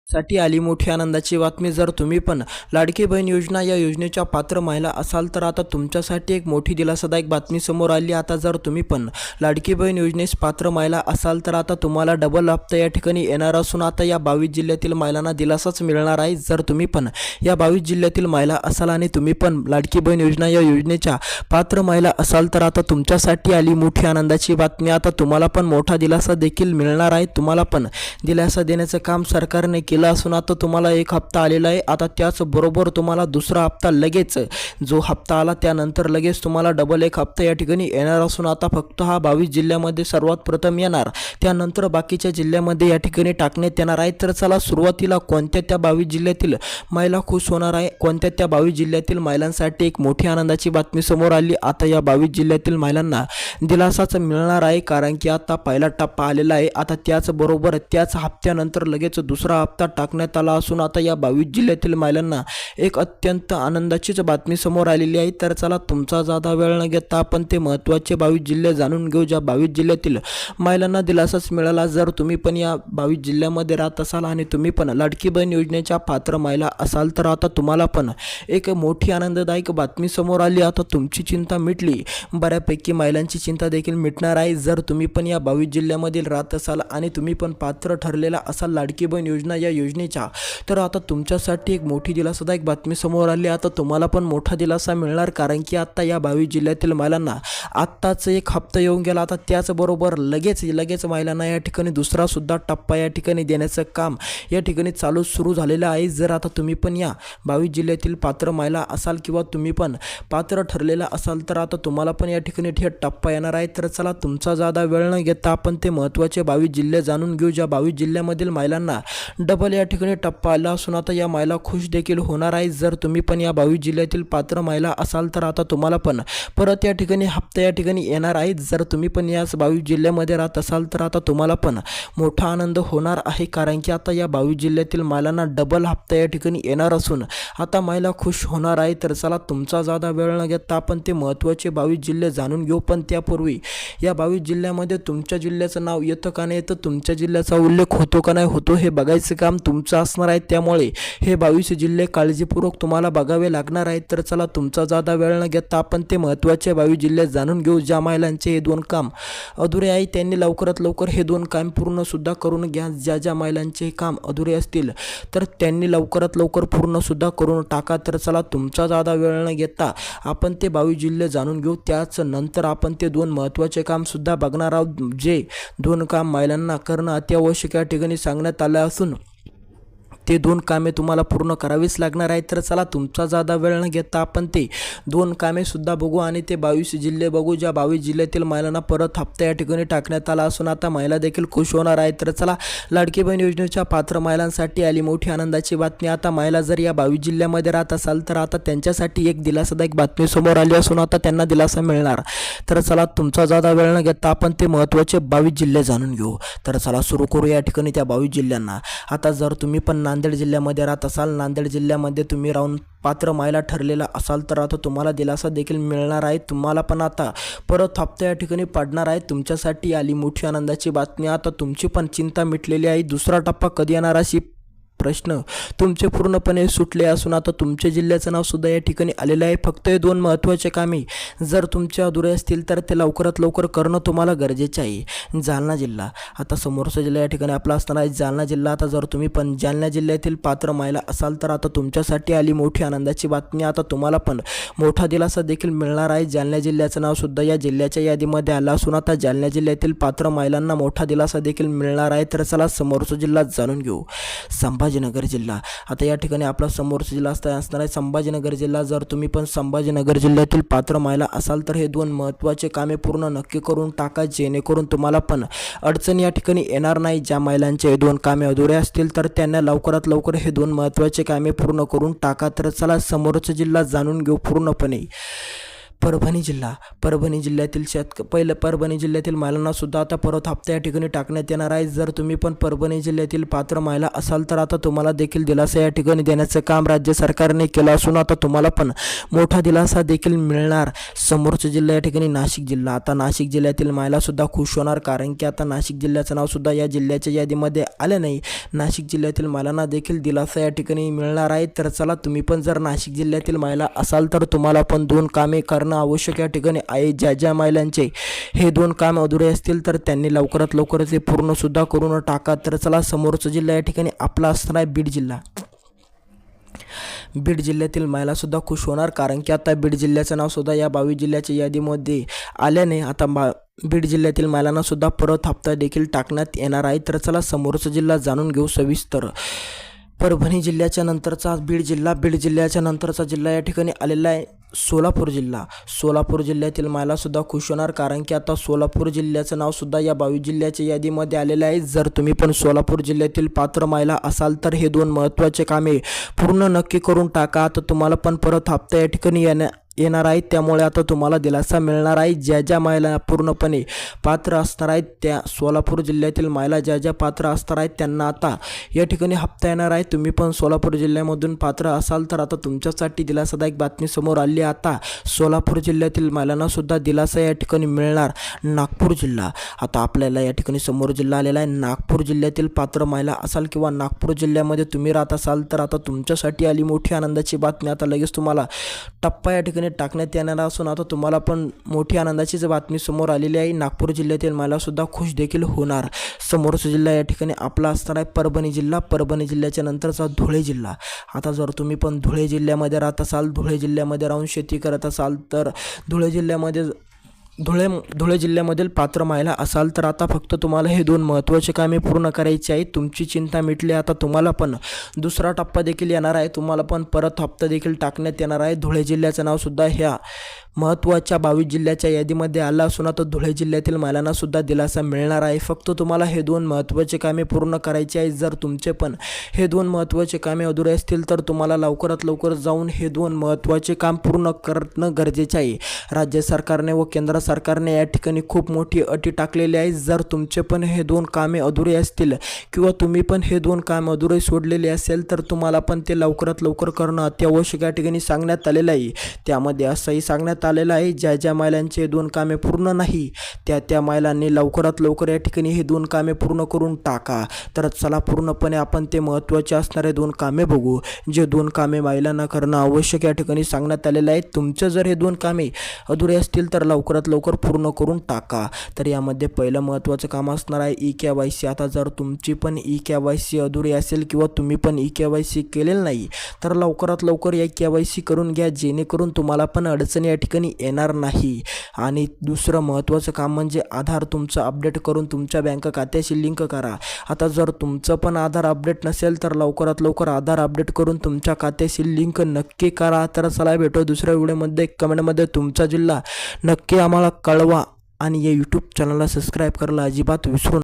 साठी आली मोठी आनंदाची बातमी। जर तुम्ही पण लाडकी बहीण योजना या योजनेच्या पात्र महिला असाल तर आता तुमच्यासाठी एक मोठी दिलासादायक बातमी समोर आली। आता जर तुम्ही पण लाडकी बहीण योजनेस पात्र महिला असाल तर आता तुम्हाला डबल हप्ता या ठिकाणी येणार असून आता या 22 जिल्ह्यातील महिलांना दिलासाच मिळणार आहे। जर तुम्ही पण या 22 जिल्ह्यातील महिला असाल आणि तुम्ही पण लाडकी बहीण योजना या योजनेच्या पात्र महिला असाल तर आता तुमच्यासाठी आली मोठी आनंदाची बातमी। आता तुम्हाला पण मोठा दिलासा देखील मिळणार आहे। तुम्हाला पण दिलासा देण्याचं काम सरकारने केलं असून आता तुम्हाला एक हप्ता आलेला आहे। आता त्याचबरोबर तुम्हाला दुसरा हप्ता लगेच जो हप्ता आला त्यानंतर लगेच तुम्हाला डबल एक हप्ता या ठिकाणी येणार असून आता फक्त हा 22 जिल्ह्यामध्ये सर्वात प्रथम येणार, त्यानंतर बाकीच्या जिल्ह्यामध्ये या ठिकाणी टाकण्यात येणार आहे। तर चला सुरुवातीला कोणत्या त्या 22 जिल्ह्यातील महिला खुश होणार आहे, कोणत्या त्या 22 जिल्ह्यातील महिलांसाठी एक मोठी आनंदाची बातमी समोर आली। आता या 22 जिल्ह्यातील महिलांना दिलासाच मिळणार आहे कारण की आता पहिला टप्पा आलेला आहे। आता त्याचबरोबर त्याच हप्त्यानंतर लगेच दुसरा हप्ता टाकण्यात आला असून आता या 22 जिल्ह्यातील महिलांना एक अत्यंत आनंदाचीच बातमी समोर आलेली आहे। तर चला तुमचा जादा वेळ न घेता आपण ते महत्त्वाचे 22 जिल्हे जाणून घेऊ ज्या 22 जिल्ह्यातील महिलांना दिलासाच मिळाला। जर तुम्ही पण या 22 जिल्ह्यामध्ये राहत असाल आणि तुम्ही पण लाडकी बहीण योजनेच्या पात्र महिला असाल तर आता तुम्हाला पण एक मोठी आनंददायक बातमी समोर आली। आता तुमची चिंता मिटली, बऱ्यापैकी महिलांची चिंता देखील मिटणार आहे। जर तुम्ही पण या 22 जिल्ह्यामधील राहत असाल आणि तुम्ही पण पात्र ठरलेला असाल लाडकी बहीण योजना या योजनेच्या तर आता तुमच्यासाठी एक मोठी दिलासादायक बातमी समोर आली। आता तुम्हाला पण मोठा दिलासा मिळणार कारण की आता या 22 जिल्ह्यातील महिलांना आत्ताच एक हप्ता येऊन गेला। आता त्याचबरोबर लगेच महिलांना या ठिकाणी दुसरा सुद्धा टप्पा या ठिकाणी देण्याचं काम या ठिकाणी सुरू झालेलं आहे। जर आता तुम्ही पण या 22 जिल्ह्यातील पात्र महिला असाल किंवा तुम्ही पण पात्र ठरलेला असाल तर आता तुम्हाला पण या ठिकाणी थेट टप्पा येणार आहे। तर चला तुमचा जादा वेळ न घेता आपण ते महत्त्वाचे 22 जिल्हे जाणून घेऊ ज्या 22 जिल्ह्यामधील महिलांना डबल या ठिकाणी टप्पा आला असून आता या महिला खुश देखील होणार आहे। जर तुम्ही पण या 22 जिल्ह्यातील पात्र महिला असाल तर आता तुम्हाला पण परत या ठिकाणी हप्ता या ठिकाणी येणार आहे। जर तुम्ही पण या 22 जिल्ह्यामध्ये राहत असाल तर आता तुम्हाला पण मोठा आनंद होणार आहे कारण की आता या 22 जिल्ह्यातील महिलांना डबल हप्ता या ठिकाणी येणार असून आता महिला खुश होणार आहे। तर चला तुमचा जादा वेळ न घेता आपण ते महत्त्वाचे 22 जिल्हे जाणून घेऊ। पण त्यापूर्वी या 22 जिल्ह्यामध्ये तुमच्या जिल्ह्याचं नाव येतं का नाही येतं, तुमच्या जिल्ह्याचा उल्लेख होतो का नाही होतो हे बघायचं काम तुमचं असणार आहे। त्यामुळे हे 22 जिल्हे काळजीपूर्वक तुम्हाला बघावे लागणार आहेत। तर चला तुमचा जादा वेळ न घेता आपण ते महत्त्वाचे 22 जिल्हे जाणून घेऊ ज्या महिलांचे हे दोन काम अधुरे आहे त्यांनी लवकरात लवकर हे दोन काम पूर्ण सुद्धा करून घ्या। ज्या महिलांचे काम अधुरे असतील तर त्यांनी लवकरात लवकर पूर्ण सुद्धा करून टाका। तर चला तुमचा जादा वेळ न घेता आपण ते 22 जिल्हे जाणून घेऊ। त्याच नंतर आपण ते दोन महत्त्वाचे काम सुद्धा बघणार आहोत जे दोन काम महिलांना करणं अत्यावश्यक या ठिकाणी सांगण्यात आलं असून ते दोन कामे तुम्हाला पूर्ण करावीच लागणार आहे। तर चला तुमचा जादा वेळ न घेता आपण ते दोन कामे सुद्धा बघू आणि ते 22 जिल्हे बघू ज्या 22 जिल्ह्यातील महिलांना परत हप्ता या ठिकाणी टाकण्यात आला असून आता महिला देखील खुश होणार आहे। तर चला लाडकी बहीण योजनेच्या पात्र महिलांसाठी आली मोठी आनंदाची बातमी। आता महिला जर या 22 जिल्ह्यामध्ये राहत असाल तर आता त्यांच्यासाठी एक दिलासादायक बातमी समोर आली असून आता त्यांना दिलासा मिळणार। तर चला तुमचा जादा वेळ न घेता आपण ते महत्त्वाचे 22 जिल्हे जाणून घेऊ। तर चला सुरू करू या ठिकाणी त्या 22 जिल्ह्यांना। आता जर तुम्ही पण नांदेड जिल्ह्यामध्ये राहत असाल, नांदेड जिल्ह्यामध्ये तुम्ही राहून पात्र महिला ठरलेला असाल तर आता तुम्हाला दिलासा देखील मिळणार आहे। तुम्हाला पण आता परत हप्ता या ठिकाणी पडणार आहे। तुमच्यासाठी आली मोठी आनंदाची बातमी। आता तुमची पण चिंता मिटलेली आहे। दुसरा टप्पा कधी येणार अशी प्रश्न तुमचे पूर्णपणे सुटले असून आता तुमच्या जिल्ह्याचं नाव सुद्धा या ठिकाणी आलेलं आहे। फक्त हे दोन महत्त्वाचे कामे जर तुमचे अधुरे असतील तर ते लवकरात लवकर करणं तुम्हाला गरजेचे आहे। जालना जिल्हा आता समोरचा जिल्हा या ठिकाणी आपला असणार आहे जालना जिल्हा। आता जर तुम्ही पण जालना जिल्ह्यातील पात्र महिला असाल तर आता तुमच्यासाठी आली मोठी आनंदाची बातमी। आता तुम्हाला पण मोठा दिलासा देखील मिळणार आहे। जालना जिल्ह्याचं नाव सुद्धा या जिल्ह्याच्या यादीमध्ये आलं असून आता जालना जिल्ह्यातील पात्र महिलांना मोठा दिलासा देखील मिळणार आहे। तर चला समोरचा जिल्हा जाणून घेऊ संभाजीनगर जिल्हा। आता या ठिकाणी आपला समोरचा जिल्हा असणार आहे संभाजीनगर जिल्हा। जर तुम्ही पण संभाजीनगर जिल्ह्यातील पात्र महिला असाल तर हे दोन महत्त्वाचे कामे पूर्ण नक्की करून टाका जेणेकरून तुम्हाला पण अडचण या ठिकाणी येणार नाही। ज्या महिलांचे हे दोन कामे अधुरे असतील तर त्यांना लवकरात लवकर हे दोन महत्त्वाचे कामे पूर्ण करून टाका। तर चला समोरचा जिल्हा जाणून घेऊ पूर्णपणे। परभणी जिल्ह्यातील परभणी जिल्ह्यातील महिलांना सुद्धा आता परत हप्ता या ठिकाणी टाकण्यात येणार आहे. जर तुम्ही पण परभणी जिल्ह्यातील पात्र महिला असाल तर आता तुम्हाला देखील दिलासा या ठिकाणी देण्याचं काम राज्य सरकारने केलं असून आता तुम्हाला पण मोठा दिलासा देखील मिळणार. समोरचा जिल्हा या ठिकाणी नाशिक जिल्हा. आता नाशिक जिल्ह्यातील महिला सुद्धा खुश होणार, कारण की आता नाशिक जिल्ह्याचं नाव सुद्धा या जिल्ह्याच्या यादीमध्ये आलं नाही. नाशिक जिल्ह्यातील महिलांना देखील दिलासा या ठिकाणी मिळणार आहे. तर चला, तुम्ही पण जर नाशिक जिल्ह्यातील महिला असाल तर तुम्हाला पण 2 कामे करणं आवश्यक या ठिकाणी आहे. ज्या महिलांचे हे 2 काम अधुरे असतील तर त्यांनी लवकरात लवकर ते पूर्ण सुद्धा करून टाका. तर चला, समोरचा जिल्हा या ठिकाणी आपला असणार आहे बीड जिल्हा. बीड जिल्ह्यातील महिला सुद्धा खुश होणार, कारण की आता बीड जिल्ह्याचं नाव सुद्धा या 22 जिल्ह्याच्या यादीमध्ये आल्याने आता बीड जिल्ह्यातील महिलांना सुद्धा परत हप्ता देखील टाकण्यात येणार आहे. तर चला, समोरचा जिल्हा जाणून घेऊ सविस्तर. परभणी जिल्ह्याच्या नंतरचा बीड जिल्ह्याच्या नंतरचा जिल्हा या ठिकाणी आलेला आहे सोलापूर जिल्हा. सोलापूर जिल्ह्यातील महिला सुद्धा खुश होणार, कारण की आता सोलापूर जिल्ह्याचं नाव सुद्धा या 22 जिल्ह्याच्या यादीमध्ये आलेलं आहे. जर तुम्ही पण सोलापूर जिल्ह्यातील पात्र महिला असाल तर हे 2 महत्त्वाचे कामे पूर्ण नक्की करून टाका. आता तुम्हाला पण परत हप्ता या ठिकाणी येणार आहे, त्यामुळे आता तुम्हाला दिलासा मिळणार आहे. ज्या महिला पूर्णपणे पात्र असणार आहेत, त्या सोलापूर जिल्ह्यातील महिला ज्या पात्र असणार आहेत त्यांना आता या ठिकाणी हप्ता येणार आहे. तुम्ही पण सोलापूर जिल्ह्यामधून पात्र असाल तर आता तुमच्यासाठी दिलासादायक बातमी समोर आली. आता सोलापूर जिल्ह्यातील महिलांना सुद्धा दिलासा या ठिकाणी मिळणार. नागपूर जिल्हा. आता आपल्याला या ठिकाणी समोर जिल्हा आलेला आहे. नागपूर जिल्ह्यातील पात्र महिला असाल किंवा नागपूर जिल्ह्यामध्ये तुम्ही राहत असाल तर आता तुमच्यासाठी आली मोठी आनंदाची बातमी. आता लगेच तुम्हाला टप्पा या ठिकाणी टाकण्यात येणार असून आता तुम्हाला पण मोठी आनंदाचीच बातमी समोर आलेली आहे. नागपूर जिल्ह्यातील महिला सुद्धा खुश देखील होणार. समोरचा जिल्हा या ठिकाणी आपला असणार आहे परभणी जिल्हा. परभणी जिल्ह्याच्या नंतरचा धुळे जिल्हा. आता जर तुम्ही पण धुळे जिल्ह्यामध्ये राहत असाल, धुळे जिल्ह्यामध्ये राहून शेती करत असाल तर धुळे जिल्ह्यामधील पात्र महिला असाल तर आता फक्त तुम्हाला हे 2 महत्त्वाचे कामे पूर्ण करायची आहे. तुमची चिंता मिटली. आता तुम्हाला पण दुसरा टप्पा देखील येणार आहे. तुम्हाला पण परत हप्ता देखील टाकण्यात येणार आहे. धुळे जिल्ह्याचं नाव सुद्धा ह्या महत्त्वाच्या 22 जिल्ह्याच्या यादीमध्ये आला असून आता धुळे जिल्ह्यातील महिलांना सुद्धा दिलासा मिळणार आहे. फक्त तुम्हाला हे 2 महत्त्वाचे कामे पूर्ण करायचे आहे. जर तुमचे पण हे 2 महत्त्वाचे कामे अधुरे असतील तर तुम्हाला लवकरात लवकर जाऊन हे 2 महत्त्वाचे काम पूर्ण करणं गरजेचे आहे. राज्य सरकारने व केंद्र सरकारने या ठिकाणी खूप मोठी अटी टाकलेली आहे. जर तुमचे पण हे 2 कामे अधुरे असतील किंवा तुम्ही पण हे 2 काम अधुरे सोडलेले असेल तर तुम्हाला पण ते लवकरात लवकर करणं अत्यावश्यक या ठिकाणी सांगण्यात आलेलं आहे. त्यामध्ये असंही सांगण्यात आलेलं आहे, ज्या महिलांचे 2 कामे पूर्ण नाही त्या महिलांनी लवकरात लवकर या ठिकाणी हे 2 कामे पूर्ण करून टाका. तर चला, पूर्णपणे आपण ते महत्त्वाचे असणारे 2 कामे बघू. जे 2 कामे महिलांना करणं आवश्यक या ठिकाणी सांगण्यात आलेलं आहे. तुमचं जर हे 2 कामे अधुरे असतील तर लवकरात लवकर पूर्ण करून टाका. तर यामध्ये पहिलं महत्त्वाचं काम असणार आहे ई-KYC. आता जर तुमची पण ई-KYC अधुरी असेल किंवा तुम्ही पण ई-KYC केलेलं नाही तर लवकरात लवकर ई-KYC करून घ्या, जेणेकरून तुम्हाला पण अडचणी या ठिकाणी येणार नाही. आणि दुसरं महत्त्वाचं काम म्हणजे आधार तुमचं अपडेट करून तुमच्या बँक खात्याशी लिंक करा. आता जर तुमचं पण आधार अपडेट नसेल तर लवकरात लवकर आधार अपडेट करून तुमच्या खात्याशी लिंक नक्की करा. तर चला, भेटू दुसऱ्या व्हिडिओमध्ये. कमेंटमध्ये तुमचा जिल्हा नक्की आम्हाला कळवा आणि या यूट्यूब चॅनलला सबस्क्राईब करायला अजिबात विसरू नका.